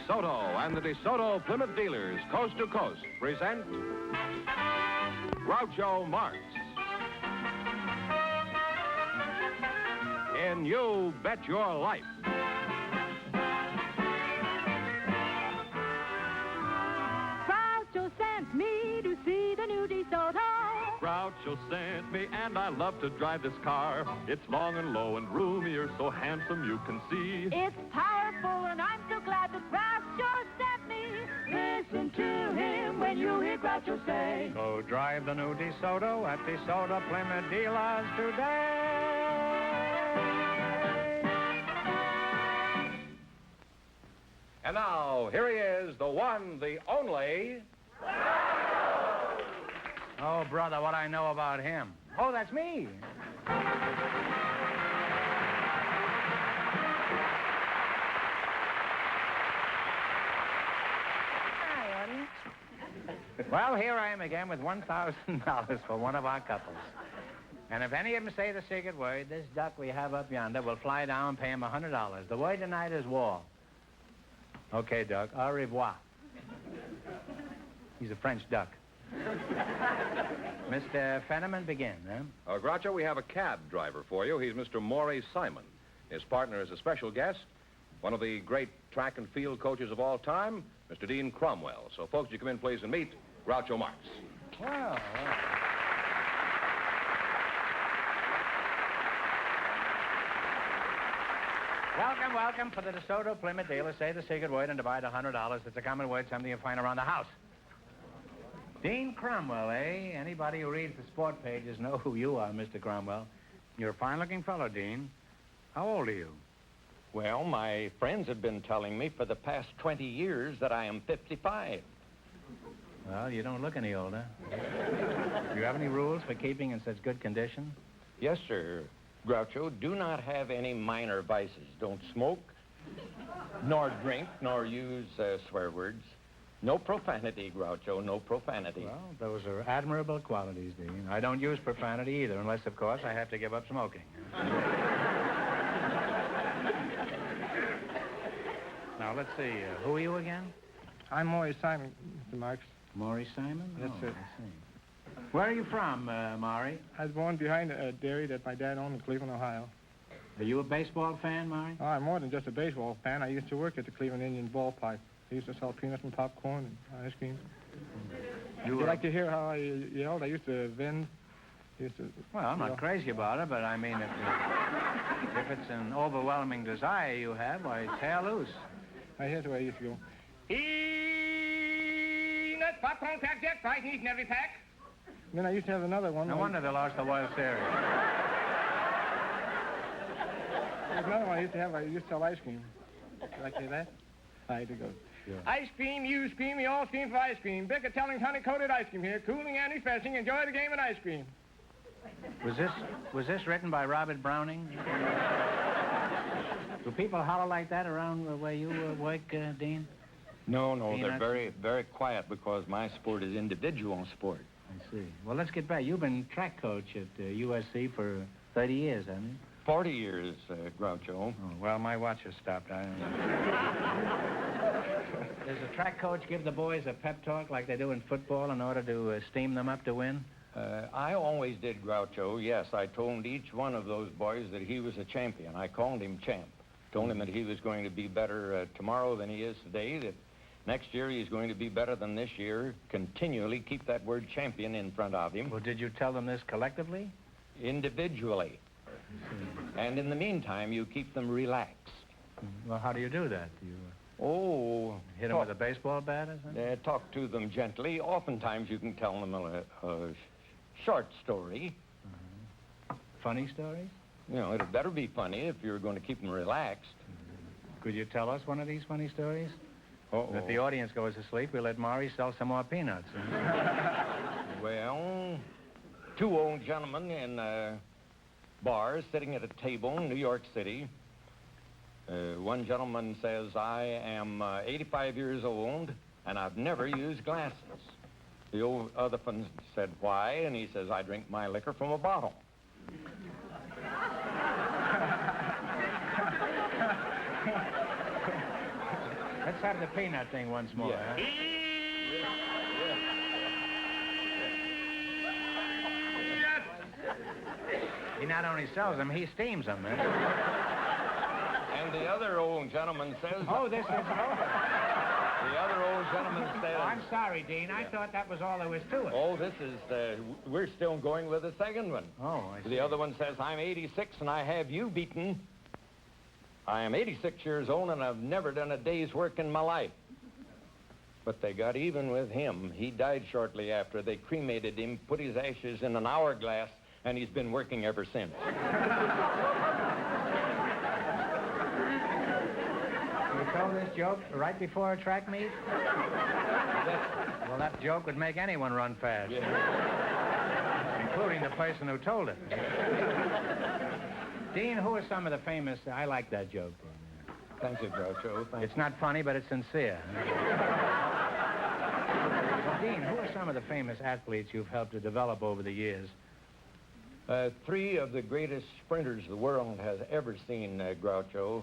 DeSoto and the DeSoto Plymouth dealers, coast to coast, present Groucho Marx in You Bet Your Life. Groucho sent me to see the new DeSoto. Groucho sent me, and I love to drive this car. It's long and low and roomier, so handsome you can see. It's powerful, and I'm so glad that Groucho sent me. Listen to him when you hear Groucho say, Go drive the new DeSoto at DeSoto Plymouth dealers today. And now, here he is, the one, the only... Oh, brother, what I know about him. Oh, that's me. Hi, audience. Well, here I am again with $1,000 for one of our couples. And if any of them say the secret word, this duck we have up yonder will fly down and pay him $100. The word tonight is war. Okay, Duck. Au revoir. He's a French duck. Mr. Fenneman, begin, huh? Groucho, we have a cab driver for you. He's Mr. Maury Simon. His partner is a special guest, one of the great track and field coaches of all time, Mr. Dean Cromwell. So, folks, you come in, please, and meet Groucho Marx. Well. Welcome for the DeSoto Plymouth dealer. Say the secret word and divide $100. It's a common word, something you find around the house. Dean Cromwell, eh? Anybody who reads the sport pages know who you are, Mr. Cromwell. You're a fine-looking fellow, Dean. How old are you? Well, my friends have been telling me for the past 20 years that I am 55. Well, you don't look any older. Do you have any rules for keeping in such good condition? Yes, sir. Groucho, do not have any minor vices. Don't smoke, nor drink, nor use swear words. No profanity, Groucho, no profanity. Well, those are admirable qualities, Dean. I don't use profanity either, unless, of course, I have to give up smoking. Now, let's see. Who are you again? I'm Maury Simon, Mr. Marx. Maury Simon? Yes, sir. I see. Where are you from, Maury? I was born behind a dairy that my dad owned in Cleveland, Ohio. Are you a baseball fan, Maury? Oh, I'm more than just a baseball fan. I used to work at the Cleveland Indian ballpark. I used to sell peanuts and popcorn and ice cream. Would you like to hear how I yelled? I used to vend. Well, I'm not crazy about it, but I mean, if it's an overwhelming desire you have, why, tear loose. Here's the way I used to go. Peanuts, popcorn, crackjack, fries, and each and every pack. Then I used to have another one. No wonder they lost the World Series. There's another one I used to have. I used to sell ice cream. Would you like to hear that? I had to go. Sure. Ice cream, you scream, we all scream for ice cream. Bicker Telling's honey-coated ice cream here, cooling and refreshing. Enjoy the game and ice cream. Was this written by Robert Browning? Do people holler like that around where you work, Dean? No, Peanuts? they're very, very quiet because my sport is individual sport. I see. Well, let's get back. You've been track coach at USC for 30 years, haven't you? 40 years, Groucho. Oh, well, my watch has stopped. Does the track coach give the boys a pep talk like they do in football in order to steam them up to win? I always did, Groucho. Yes, I told each one of those boys that he was a champion. I called him champ. Told him that he was going to be better tomorrow than he is today, that next year he's going to be better than this year. Continually keep that word champion in front of him. Well, did you tell them this collectively? Individually. And in the meantime, you keep them relaxed. Well, how do you do that? Do you hit them with a baseball bat or something? Talk to them gently. Oftentimes you can tell them a short story. Funny stories? You know, it better be funny if you're going to keep them relaxed. Could you tell us one of these funny stories? Uh-oh. If the audience goes to sleep, we'll let Maury sell some more peanuts. Well, two old gentlemen in bar sitting at a table in New York City. One gentleman says, I am 85 years old, and I've never used glasses. The other one said, why? And he says, I drink my liquor from a bottle. let's have the peanut thing once more. Yeah. Huh? He not only sells them, he steams them. Eh? And the other old gentleman says... Oh, this is over. The other old gentleman says... Oh, I'm sorry, Dean. I thought that was all there was to it. Oh, this is... we're still going with the second one. Oh, I see. The other one says, I'm 86 and I have you beaten. I am 86 years old and I've never done a day's work in my life. But they got even with him. He died shortly after. They cremated him, put his ashes in an hourglass, and he's been working ever since. You told this joke right before a track meet? Well, that joke would make anyone run fast. Yeah. Including the person who told it. Dean, who are some of the famous... I like that joke. Thank you, Groucho. It's not funny, but it's sincere. Well, Dean, who are some of the famous athletes you've helped to develop over the years? 3 of the greatest sprinters the world has ever seen, Groucho.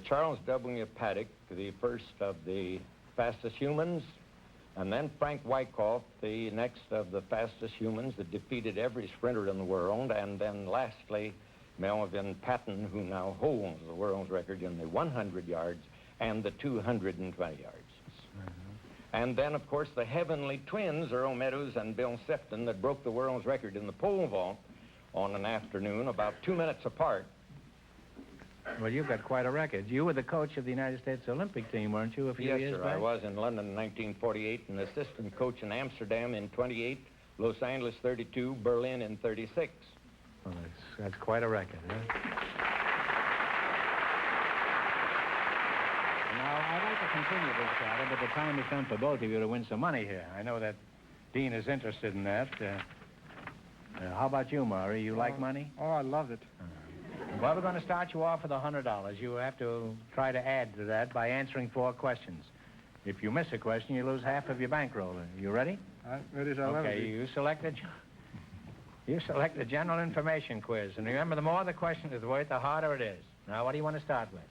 Charles W. Paddock, the first of the fastest humans, and then Frank Wyckoff, the next of the fastest humans that defeated every sprinter in the world, and then lastly, Melvin Patton, who now holds the world's record in the 100 yards and the 220 yards. And then, of course, the heavenly twins, Earl Meadows and Bill Sefton, that broke the world's record in the pole vault on an afternoon about 2 minutes apart. Well, you've got quite a record. You were the coach of the United States Olympic team, weren't you, a few years Yes, sir. back? I was in London in 1948, and assistant coach in Amsterdam in 28, Los Angeles 32, Berlin in 36. Well, that's quite a record, huh? Now, I'd like to continue this battle, but the time has come for both of you to win some money here. I know that Dean is interested in that. How about you, Maury? You like money? Oh, I love it. Well, we're going to start you off with $100. You have to try to add to that by answering 4 questions. If you miss a question, you lose half of your bankroll. You ready? Ready as I'll ever Okay, be. you select the general information quiz. And remember, the more the question is worth, the harder it is. Now, what do you want to start with?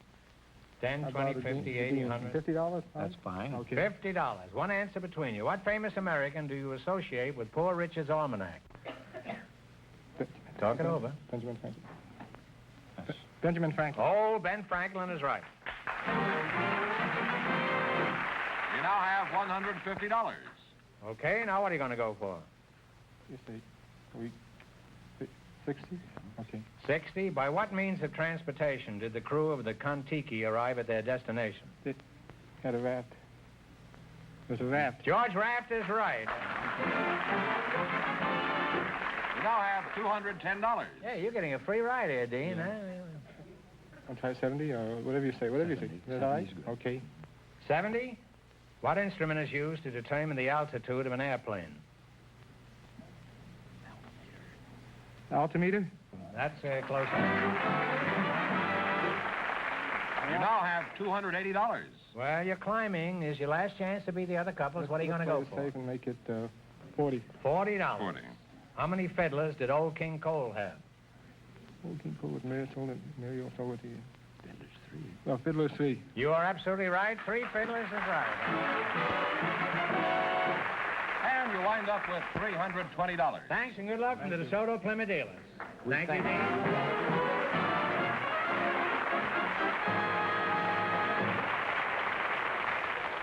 10, 20, 50, 80, 100? $50? That's fine. Okay. $50. One answer between you. What famous American do you associate with Poor Richard's Almanac? Talk it over. Benjamin Franklin. Benjamin Franklin. Oh, Ben Franklin is right. You now have $150. Okay, now what are you going to go for? You say, 60? Okay. 60. By what means of transportation did the crew of the Kon-Tiki arrive at their destination? Had a raft. There's a raft. George Raft is right. You now have $210. Yeah, you're getting a free ride here, Dean. Yeah. Huh? I'll try 70 or whatever you say. Whatever you say. Is that all right? Okay. 70. What instrument is used to determine the altitude of an airplane? Altimeter? That's close. You now have $280. Well, your climbing is your last chance to beat the other couples. What are you going to go Let's for? play it safe and make it 40. $40. 40. How many fiddlers did old King Cole have? Old King Cole with Mary told it. Mary also with the... Fiddler's 3. Well, Fiddler's 3. You are absolutely right. 3 fiddlers is right. And you wind up with $320. Thanks and good luck from the DeSoto Plymouth dealers. Thank you, Dean.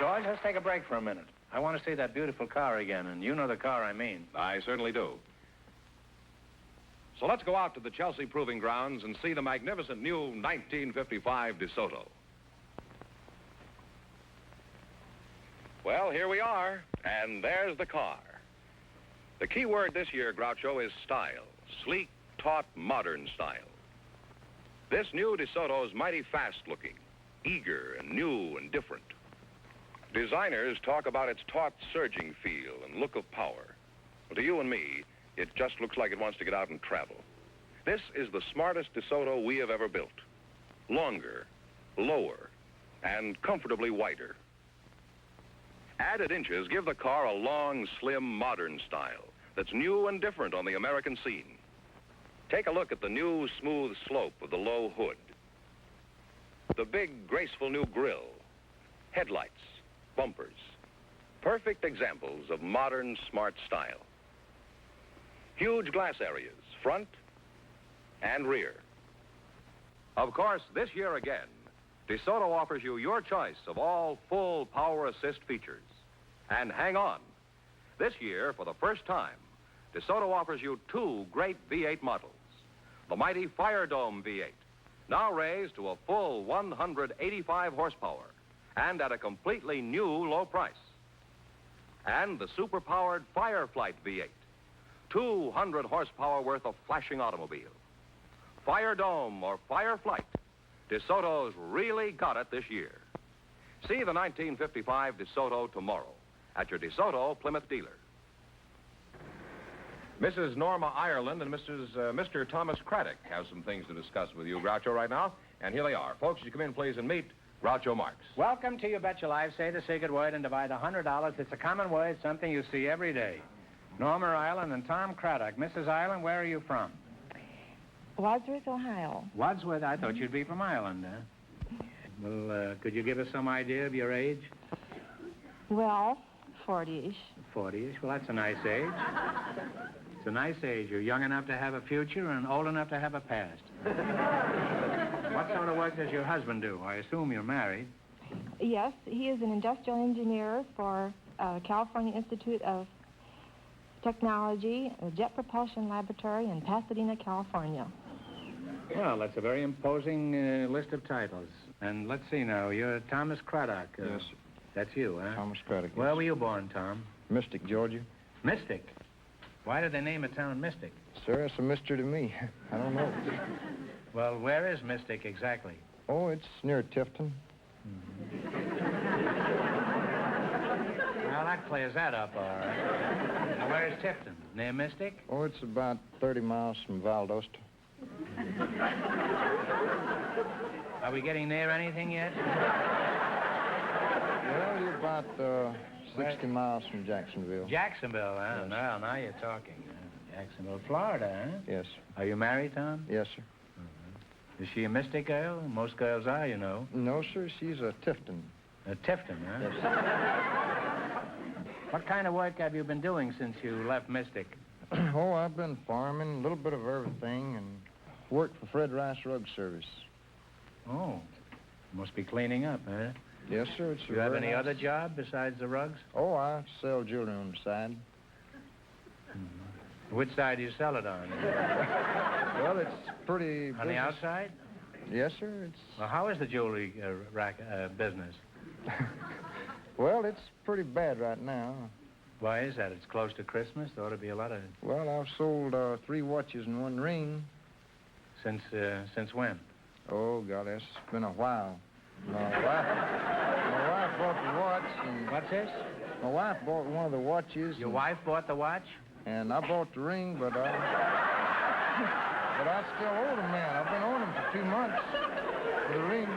George, let's take a break for a minute. I want to see that beautiful car again, and you know the car I mean. I certainly do. So let's go out to the Chelsea Proving Grounds and see the magnificent new 1955 DeSoto. Well, here we are, and there's the car. The key word this year, Groucho, is style. Sleek, taut, modern style. This new DeSoto is mighty fast-looking, eager and new and different. Designers talk about its taut, surging feel and look of power. But to you and me, it just looks like it wants to get out and travel. This is the smartest DeSoto we have ever built. Longer, lower, and comfortably wider. Added inches give the car a long, slim, modern style that's new and different on the American scene. Take a look at the new, smooth slope of the low hood. The big, graceful new grille. headlights, bumpers. Perfect examples of modern smart style. Huge glass areas, front and rear. Of course, this year again, DeSoto offers you your choice of all full power assist features. And hang on. This year, for the first time, DeSoto offers you two great V8 models. The mighty Fire Dome V8, now raised to a full 185 horsepower and at a completely new low price. And the super-powered Fireflight V8, 200 horsepower worth of flashing automobile. Fire Dome or Fireflight, DeSoto's really got it this year. See the 1955 DeSoto tomorrow at your DeSoto Plymouth dealer. Mrs. Norma Ireland and Mr. Thomas Craddock have some things to discuss with you, Groucho, right now. And here they are. Folks, would you come in, please, and meet Groucho Marx. Welcome to You Bet Your Life. Say the secret word and divide $100. It's a common word, something you see every day. Norma Ireland and Tom Craddock. Mrs. Ireland, where are you from? Wadsworth, Ohio. Wadsworth? I thought you'd be from Ireland, huh? Well, could you give us some idea of your age? Well, 40-ish. 40-ish? Well, that's a nice age. It's a nice age. You're young enough to have a future and old enough to have a past. What sort of work does your husband do? I assume you're married. Yes, he is an industrial engineer for California Institute of Technology, a Jet Propulsion Laboratory in Pasadena, California. Well, that's a very imposing list of titles. And let's see now, you're Thomas Craddock. Yes. That's you, huh? Thomas Craddock. Where were you born, Tom? Mystic, Georgia. Mystic? Why did they name a town Mystic? Sir, it's a mystery to me. I don't know. Well, where is Mystic exactly? Oh, it's near Tifton. Well, that clears that up, all right. Now, where is Tifton? Near Mystic? Oh, it's about 30 miles from Valdosta. Are we getting near anything yet? Well, you're about 60 miles from Jacksonville. Jacksonville, huh? Yes. Well, now you're talking. Jacksonville, Florida, huh? Yes, sir. Are you married, Tom? Yes, sir. Is she a Mystic girl? Most girls are, you know. No, sir, she's a Tifton. A Tifton, huh? Yes, sir. What kind of work have you been doing since you left Mystic? Oh, I've been farming, a little bit of everything, and worked for Fred Rice Rug Service. Oh, must be cleaning up, huh? Yes, sir. It's Do you have very any nice. other job besides the rugs? Oh, I sell jewelry on the side. Which side do you sell it on? Well, it's pretty On the business. outside? Yes, sir. It's Well, how is the jewelry business? well, it's pretty bad right now. Why is that? It's close to Christmas. There ought to be a lot of... Well, I've sold 3 watches and 1 ring. Since when? Oh, God, that's been a while. My wife bought the watch, and What's this? my wife bought one of the watches. Your wife bought the watch? And I bought the ring, but I still owe the man. I've been owing him for 2 months for the ring.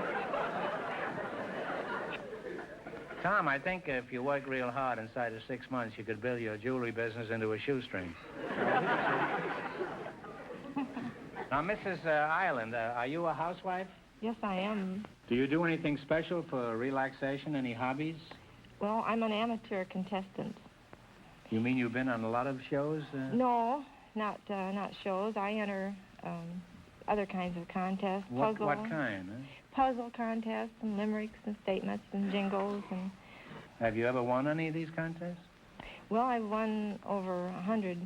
Tom, I think if you work real hard inside of 6 months, you could build your jewelry business into a shoestring. Now, Mrs. Ireland, are you a housewife? Yes, I am. Do you do anything special for relaxation? Any hobbies? Well, I'm an amateur contestant. You mean you've been on a lot of shows? No, not shows. I enter other kinds of contests. What kind? Huh? Puzzle contests and limericks and statements and jingles and... Have you ever won any of these contests? Well, I've won over 100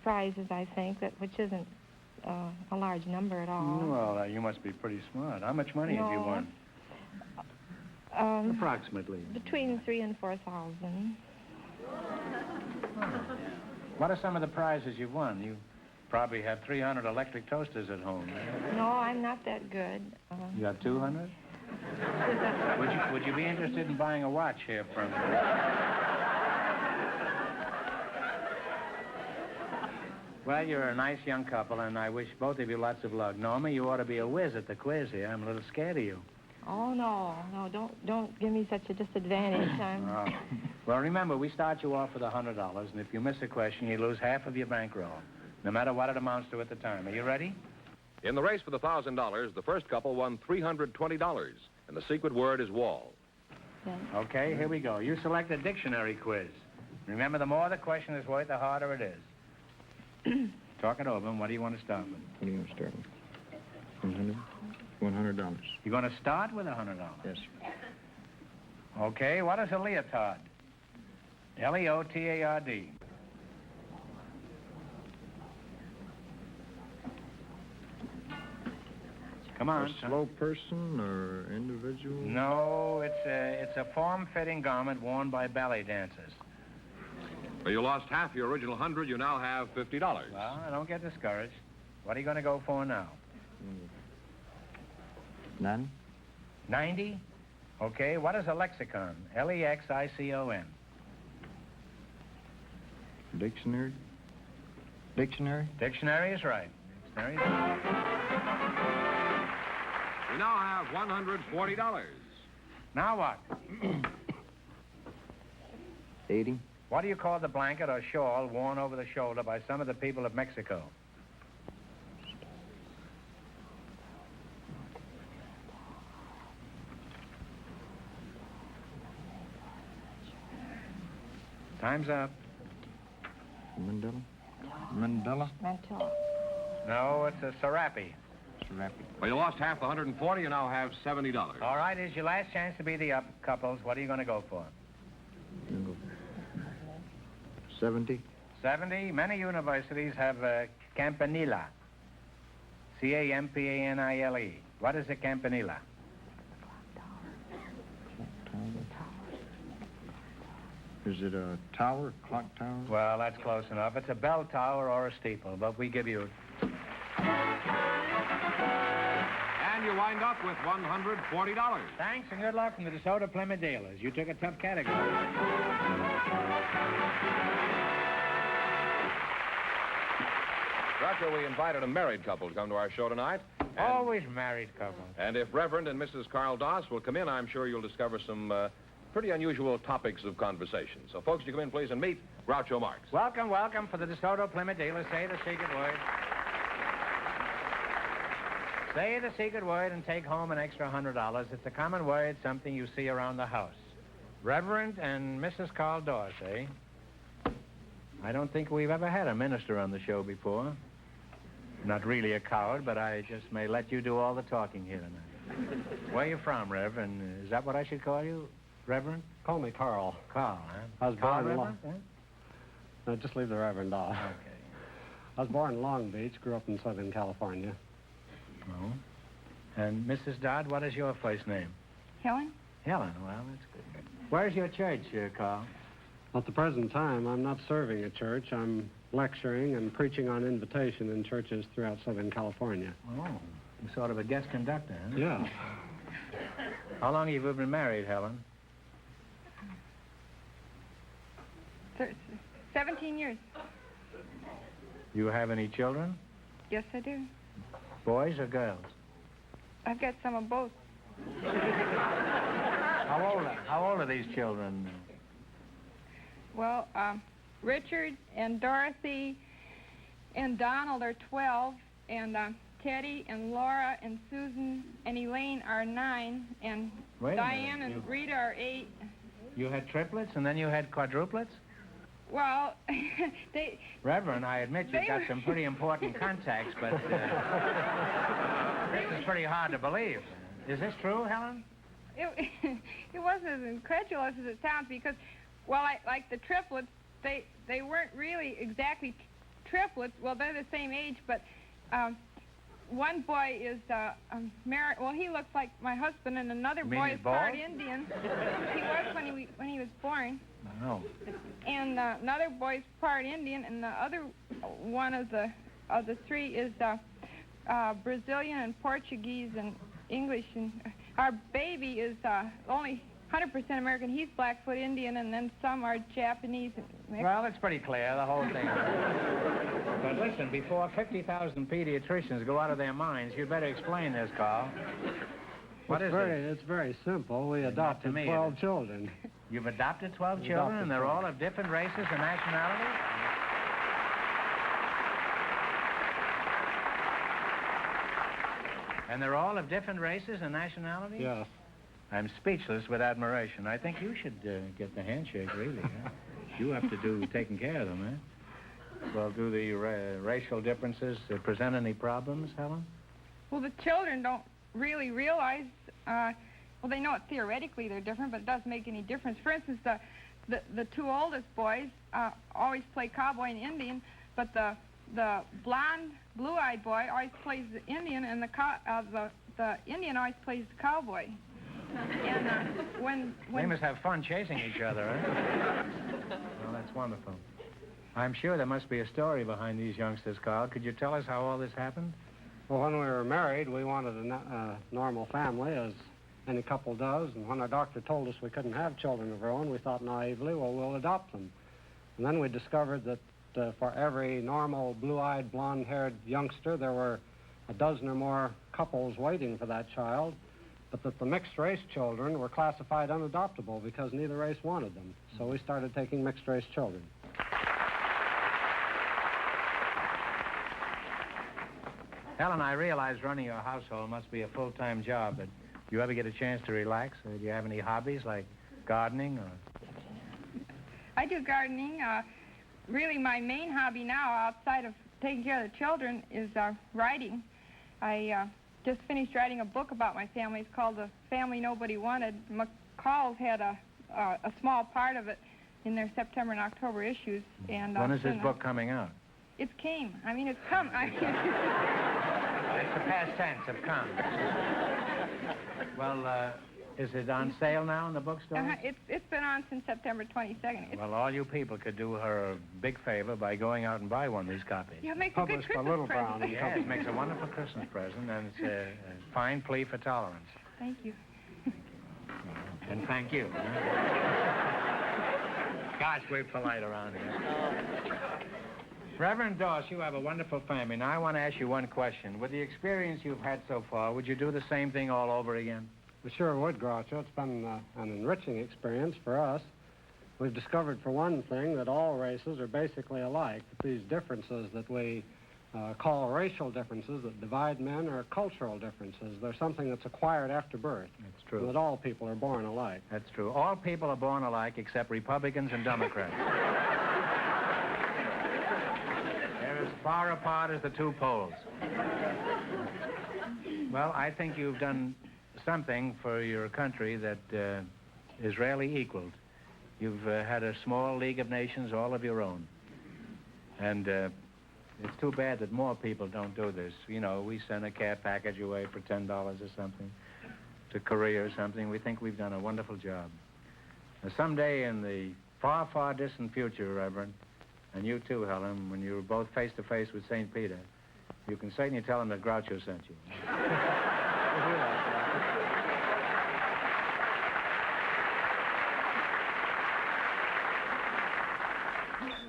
prizes, I think, which isn't a large number at all. Well, you must be pretty smart. How much money have you No. won? Approximately. Between 3,000 and 4,000. What are some of the prizes you've won? You probably have 300 electric toasters at home. No, I'm not that good. You got 200? Would you be interested in buying a watch here from... Well, you're a nice young couple, and I wish both of you lots of luck. Norma, you ought to be a whiz at the quiz here. I'm a little scared of you. Oh, no, don't give me such a disadvantage. Oh. Well, remember, we start you off with $100, and if you miss a question, you lose half of your bankroll, no matter what it amounts to at the time. Are you ready? In the race for the $1,000, the first couple won $320, and the secret word is wall. Yes. Okay, here we go. You select a dictionary quiz. Remember, the more the question is worth, the harder it is. Talk it over, and what do you want to start with? What do you want to start with? $100. You're going to start with $100? Yes. Okay, what is a leotard? Leotard. Come on. A slow person or individual? No, it's a form-fitting garment worn by ballet dancers. Well, you lost half your original 100. You now have $50. Well, don't get discouraged. What are you going to go for now? None. 90? Okay, what is a lexicon? Lexicon. Dictionary? Dictionary? Dictionary is right. Dictionary is right. We now have $140. Now what? 80. What do you call the blanket or shawl worn over the shoulder by some of the people of Mexico? Time's up. Mandela? Mandela? Mantilla. No, it's a serape. Serape. Well, you lost half the 140. You now have $70. All right, it's your last chance to be the up couples. What are you going to go for? 70. 70. Many universities have campanile. Campanile. What is a campanile? Is it a tower, clock tower? Well, that's close enough. It's a bell tower or a steeple, but we give you... And you wind up with $140. Thanks and good luck from the DeSoto Plymouth dealers. You took a tough category. Groucho, we invited a married couple to come to our show tonight. Always married couples. And if Reverend and Mrs. Carl Doss will come in, I'm sure you'll discover some pretty unusual topics of conversation. So, folks, you come in, please, and meet Groucho Marx. Welcome, welcome for the DeSoto Plymouth dealers. Say the secret word. Say the secret word and take home an extra $100. It's a common word, something you see around the house. Reverend and Mrs. Carl Doss, eh? I don't think we've ever had a minister on the show before. Not really a coward, but I just may let you do all the talking here tonight. Where you from, Reverend? Is that what I should call you, Reverend? Call me Carl. Carl, huh? I was Carl born in Reverend? Huh? No, just leave the Reverend off. Okay. I was born in Long Beach, grew up in Southern California. Oh. And Mrs. Dodd, what is your first name? Helen? Helen. Well, that's good. Where's your church, Carl? At the present time, I'm not serving a church. I'm lecturing and preaching on invitation in churches throughout Southern California. Oh, you're sort of a guest conductor, huh? Yeah. How long have you been married, Helen? 17 years. You have any children? Yes, I do. Boys or girls? I've got some of both. How old are these children? Well, Richard and Dorothy and Donald are 12, and Teddy and Laura and Susan and Elaine are 9, and Wait a Diane minute, and Rita are 8. You had triplets and then you had quadruplets? Well, they... Reverend, I admit you've got some pretty important contacts, but this is pretty hard to believe. Is this true, Helen? It wasn't as incredulous as it sounds because, well, like the triplets, they weren't really exactly triplets. Well, they're the same age, but one boy is married. Well, he looks like my husband, and another boy is part Indian. He was when he was born. No. And another boy's part Indian, and the other one of the three is Brazilian and Portuguese and English. And our baby is only 100% American. He's Blackfoot Indian, and then some are Japanese. And well, it's pretty clear, the whole thing. But listen, before 50,000 pediatricians go out of their minds, you'd better explain this, Carl. What is it? It's very simple. We adopted 12 children. You've adopted 12 children, and they're all of different races and nationalities? And they're all of different races and nationalities? Yes. I'm speechless with admiration. I think you should get the handshake, really. Huh? You have to do taking care of them, eh? Well, do the racial differences present any problems, Helen? Well, the children don't really realize, well, they know it theoretically they're different, but it doesn't make any difference. For instance, the two oldest boys always play cowboy and Indian, but the blonde, blue-eyed boy always plays the Indian, and the Indian always plays the cowboy. And when They must have fun chasing each other, eh? Well, that's wonderful. I'm sure there must be a story behind these youngsters, Carl. Could you tell us how all this happened? Well, when we were married, we wanted a normal family, as any couple does. And when our doctor told us we couldn't have children of our own, we thought naively, well, we'll adopt them. And then we discovered that for every normal, blue-eyed, blonde-haired youngster, there were a dozen or more couples waiting for that child, but that the mixed-race children were classified unadoptable because neither race wanted them. So we started taking mixed-race children. Helen, I realize running your household must be a full-time job, but do you ever get a chance to relax? Or do you have any hobbies like gardening or... I do gardening. Really, my main hobby now, outside of taking care of the children, is writing. I just finished writing a book about my family. It's called The Family Nobody Wanted. McCall's had a small part of it in their September and October issues. And when is this book coming out? It came. I mean, it's come. It's a past tense of come. Well, is it on sale now in the bookstore? It's been on since September 22nd. Well, all you people could do her a big favor by going out and buy one of these copies. Yeah, it makes a good Published by Christmas Little present. Brown. Yes, it makes a wonderful Christmas present, and it's a fine plea for tolerance. Thank you. And thank you. Gosh, we're polite around here. Reverend Doss, you have a wonderful family. Now, I want to ask you one question. With the experience you've had so far, would you do the same thing all over again? We sure would, Groucho. It's been an enriching experience for us. We've discovered, for one thing, that all races are basically alike. That these differences that we call racial differences that divide men are cultural differences. They're something that's acquired after birth. That's true. And that all people are born alike. That's true. All people are born alike except Republicans and Democrats. They're as far apart as the two poles. Well, I think you've done something for your country that is rarely equaled. You've had a small League of Nations all of your own. And it's too bad that more people don't do this. You know, we send a care package away for $10 or something to Korea or something. We think we've done a wonderful job. Now, someday in the far, far distant future, Reverend, and you too, Helen, when you're both face-to-face with St. Peter, you can certainly tell him that Groucho sent you.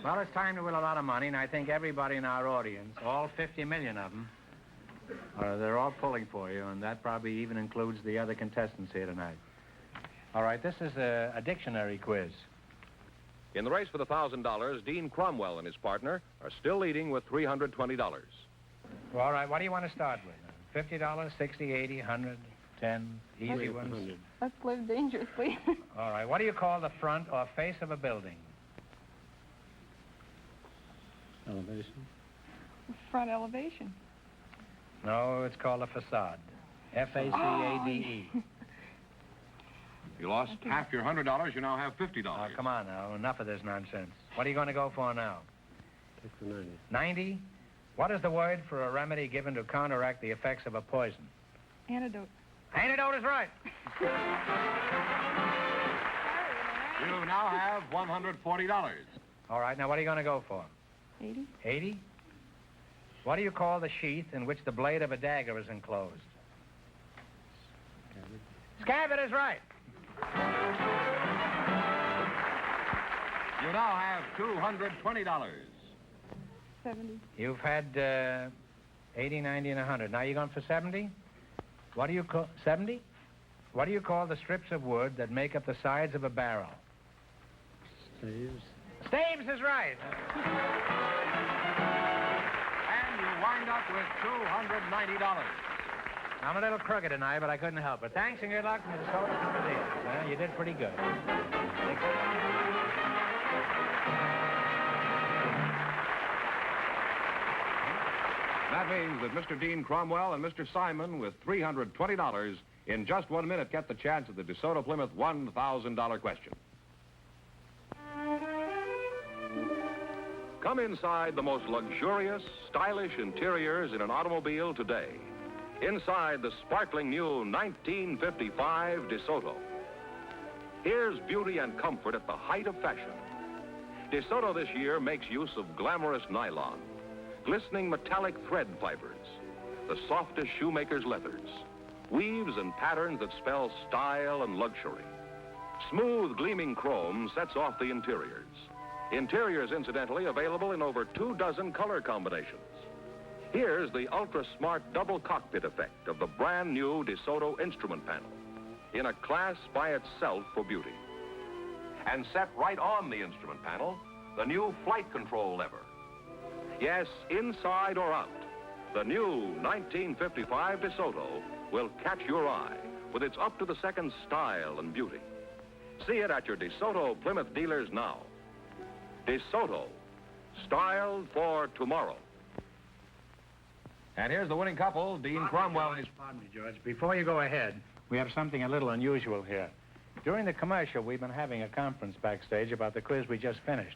Well, it's time to win a lot of money, and I think everybody in our audience, all 50 million of them, they're all pulling for you, and that probably even includes the other contestants here tonight. All right, this is a dictionary quiz. In the race for the $1,000, Dean Cromwell and his partner are still leading with $320. Well, all right, what do you want to start with? $50, 60, 80, 100, 10, easy ones? Let's live dangerously. All right, what do you call the front or face of a building? Elevation. Front elevation. No, it's called a facade. F-A-C-A-D-E. You lost half your $100. You now have $50. Oh, come on now. Enough of this nonsense. What are you going to go for now? 90. 90? What is the word for a remedy given to counteract the effects of a poison? Antidote. Antidote is right. You now have $140. All right, now what are you going to go for? 80. 80? What do you call the sheath in which the blade of a dagger is enclosed? Scabbard is right. You now have $220. 70. You've had 80, 90, and 100. Now you're going for 70? What do you call... 70? What do you call the strips of wood that make up the sides of a barrel? Staves. Staves is right. And you wind up with $290. I'm a little crooked tonight, but I couldn't help it. Thanks and good luck from the DeSoto Plymouth Dealers. Well, you did pretty good. That means that Mr. Dean Cromwell and Mr. Simon, with $320 in just 1 minute, get the chance at the DeSoto Plymouth $1,000 question. Come inside the most luxurious, stylish interiors in an automobile today. Inside the sparkling new 1955 DeSoto. Here's beauty and comfort at the height of fashion. DeSoto this year makes use of glamorous nylon, glistening metallic thread fibers, the softest shoemaker's leathers, weaves and patterns that spell style and luxury. Smooth, gleaming chrome sets off the interiors. Interiors, incidentally, available in over 24 color combinations. Here's the ultra-smart double cockpit effect of the brand new DeSoto instrument panel, in a class by itself for beauty. And set right on the instrument panel, the new flight control lever. Yes, inside or out, the new 1955 DeSoto will catch your eye with its up-to-the-second style and beauty. See it at your DeSoto Plymouth dealers now. DeSoto, styled for tomorrow. And here's the winning couple, Dean Cromwell. Pardon me, George. Before you go ahead, we have something a little unusual here. During the commercial, we've been having a conference backstage about the quiz we just finished.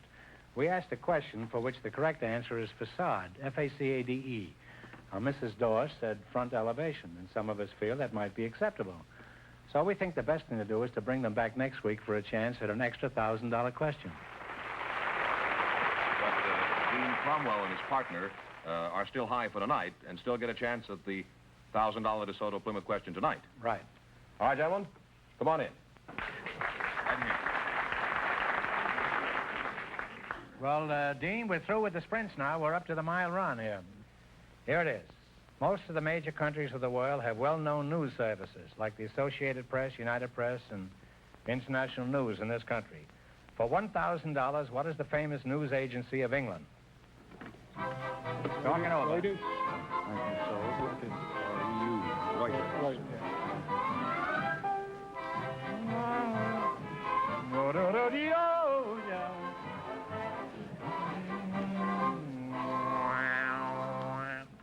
We asked a question for which the correct answer is facade, F-A-C-A-D-E. Now, Mrs. Dorr said front elevation, and some of us feel that might be acceptable. So we think the best thing to do is to bring them back next week for a chance at an extra $1,000 question. But Dean Cromwell and his partner are still high for tonight and still get a chance at the $1,000 DeSoto Plymouth question tonight. Right. All right, gentlemen, come on in. Right in here. Well, Dean, we're through with the sprints now. We're up to the mile run here. Here it is. Most of the major countries of the world have well-known news services, like the Associated Press, United Press, and International News in this country. For $1,000, what is the famous news agency of England? Talking over. Reuters? I think so. Reuters. Right.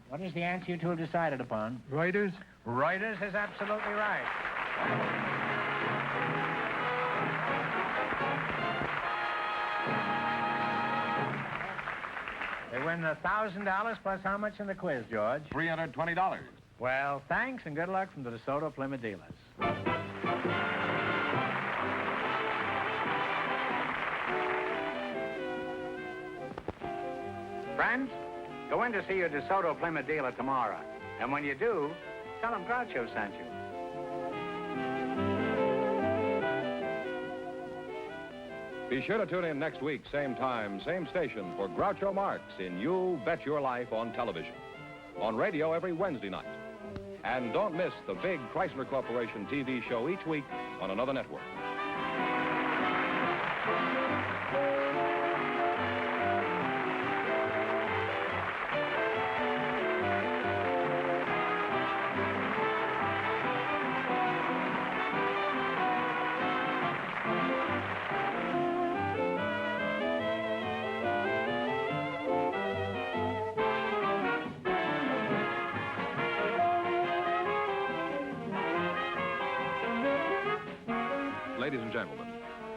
What is the answer you two have decided upon? Reuters? Reuters is absolutely right. They win $1,000 plus how much in the quiz, George? $320. Well, thanks and good luck from the DeSoto Plymouth dealers. Friends, go in to see your DeSoto Plymouth dealer tomorrow. And when you do, tell them Groucho sent you. Be sure to tune in next week, same time, same station, for Groucho Marx in You Bet Your Life on television. On radio every Wednesday night. And don't miss the big Chrysler Corporation TV show each week on another network. Ladies and gentlemen,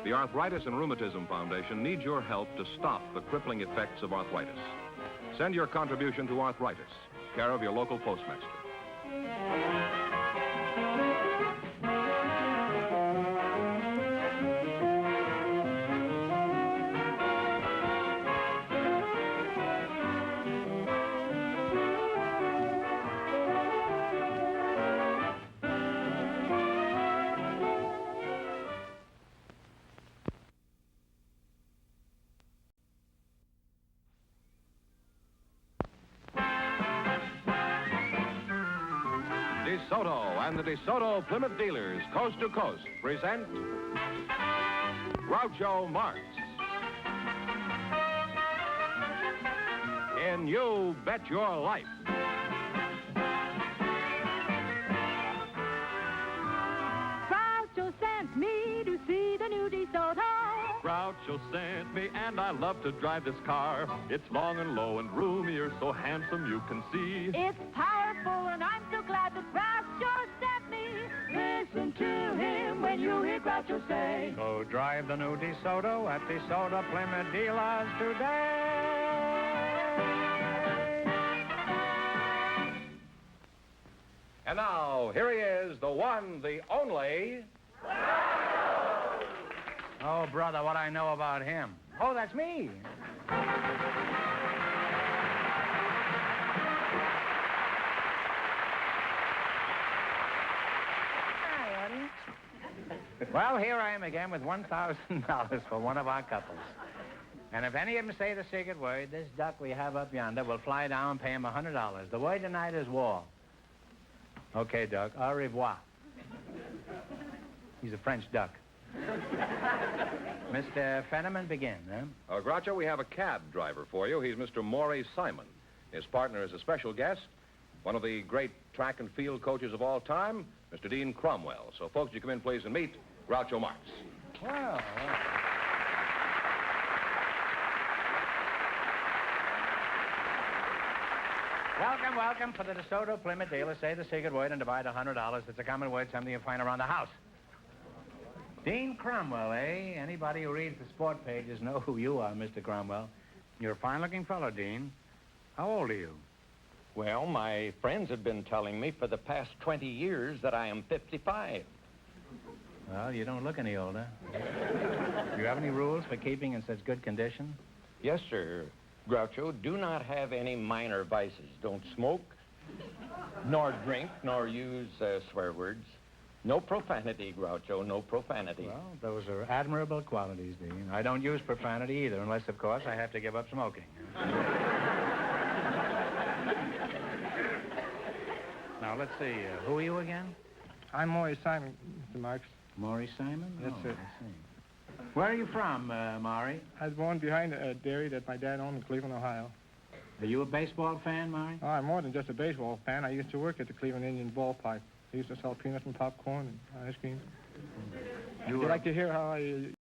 the Arthritis and Rheumatism Foundation needs your help to stop the crippling effects of arthritis. Send your contribution to Arthritis, care of your local postmaster. DeSoto and the DeSoto Plymouth dealers, coast to coast, present Groucho Marx in You Bet Your Life. Groucho sent me, and I love to drive this car. It's long and low and roomier, so handsome you can see. It's powerful, and I'm so glad that Groucho sent me. Listen to him when you hear Groucho say. Go drive the new DeSoto at DeSoto Plymouth dealers today. And now, here he is, the one, the only... Oh, brother, what I know about him. Oh, that's me. Hi, audience. Well, here I am again with $1,000 for one of our couples. And if any of them say the secret word, this duck we have up yonder will fly down and pay him $100. The word tonight is war. Okay, Duck. Au revoir. He's a French duck. Mr. Fenneman, begin, huh? Groucho, we have a cab driver for you. He's Mr. Maury Simon. His partner is a special guest, one of the great track and field coaches of all time, Mr. Dean Cromwell. So, folks, you come in, please, and meet Groucho Marx. Well. Welcome, welcome. For the DeSoto Plymouth dealer, say the secret word and divide $100. It's a common word, something you find around the house. Dean Cromwell, eh? Anybody who reads the sport pages know who you are, Mr. Cromwell. You're a fine-looking fellow, Dean. How old are you? Well, my friends have been telling me for the past 20 years that I am 55. Well, you don't look any older. Do you have any rules for keeping in such good condition? Yes, sir. Groucho, do not have any minor vices. Don't smoke, nor drink, nor use swear words. No profanity, Groucho, no profanity. Well, those are admirable qualities, Dean. I don't use profanity either, unless, of course, I have to give up smoking. Now, let's see. Who are you again? I'm Maury Simon, Mr. Marx. Maury Simon? That's it. I see. Where are you from, Maury? I was born behind a dairy that my dad owned in Cleveland, Ohio. Are you a baseball fan, Maury? Oh, I'm more than just a baseball fan. I used to work at the Cleveland Indian ballpark. I used to sell peanuts and popcorn and ice cream. Would you like to hear how I